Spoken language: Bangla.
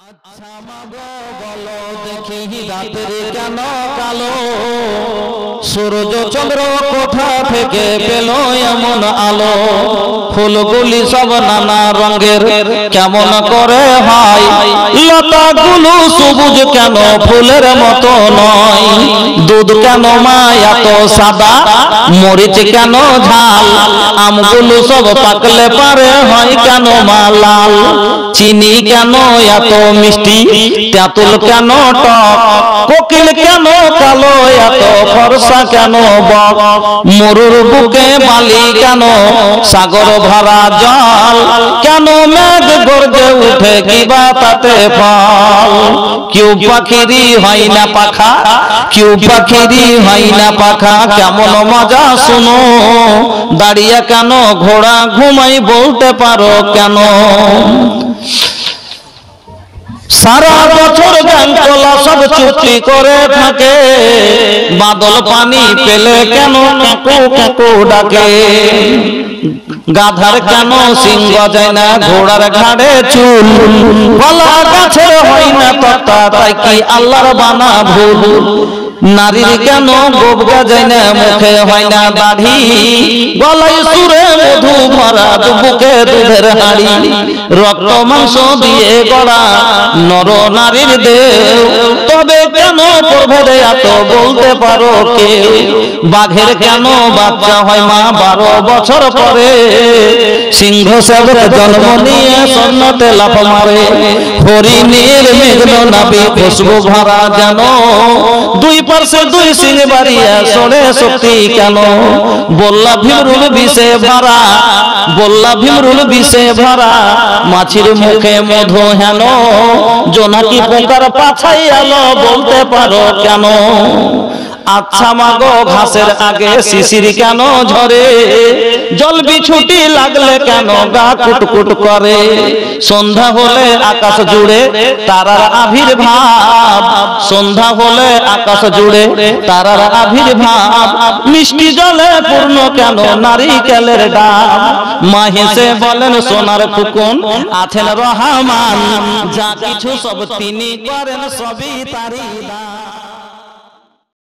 আচ্ছা মাগো বলো দেখি রাতের কেন কালো, সূর্য চন্দ্র কোথা থেকে পেল এমন আলো, ফুলগুলি সব নানা রঙের কেমন করে হয়, লতাগুলো সবুজ কেন ফুলের মতো নয়, দুধ কেন মা এত সাদা, মরিচ কেন ঝাল, আমগুলো সব পাকলে পারে হয় কেন মা লাল, চিনি কেন এত মিষ্টি, তেঁতুল কেন টক, কোকিল কেন কালো এত ফর্সা কেন বক, মরুর বুকে বালি কেন, সাগর ভরা জল কেন, মেঘ গর্জে উঠে কিবা তাতে ফল, কেউ পাখিরি হয় না পাখা, কেউ পাখিরি হয় না পাখা, কেমন মজা শুনো, দাঁড়িয়ে কেন ঘোড়া ঘুমাই বলতে পারো কেন, সারা বছর ব্যাংকলা সব চুক্তি করে থাকে, বাদল পানি পেলে কেন কাকু কাকু ডাকে, গাধার কেন সিংহ যায় না, ঘোড়ার ঘাড়ে চুল, কলা গাছের হয় না তক্তা, তাই কি আল্লাহর বানা ভুল, নারীর কেন গোপ গাজায় না, মুখে হয় না দাড়ি, গলায় সুরে মধু ভরা, বুকে দুধের হাড়ি, রক্ত মাংস দিয়ে গড়া নর নারীর দেহ, তবে কেন প্রভেদে এত বলতে পারো কেউ, বাঘের কেন বাচ্চা হয় মা 12 বছর পরে, সিংহ সেবক জন্ম নিয়ে সন্ন্যতে লাফ মারে, হরিণীর মেঘল নাবি খুশবু ভরা যেন, দুই পার্শ্বে দুই সিং বাড়িয়া সরে শক্তি কেন, বল্লা ভীমরুল বিষে ভরা, বল্লা ভীমরুল বিষে ভরা, মাছির মুখে মধু হেন, জোনাকি পোকার পাছাই আলো বলতে পারো কেন, আচ্ছা মাগো ঘাসের আগে শিশির কেন ঝরে, জল বিছুটি লাগলে কেন গা কুটকুট করে, সন্ধ্যা হলে আকাশ জুড়ে তারার আবির্ভাব, সন্ধ্যা হলে আকাশ জুড়ে তারার আবির্ভাব, মিষ্টি জলে পূর্ণ কেন নারিকেলের ডাব, মা হেসে বলেন সোনার ফুকুন আছেন রহমান, যা কিছু সব তিনি করেন সবই তারই দান।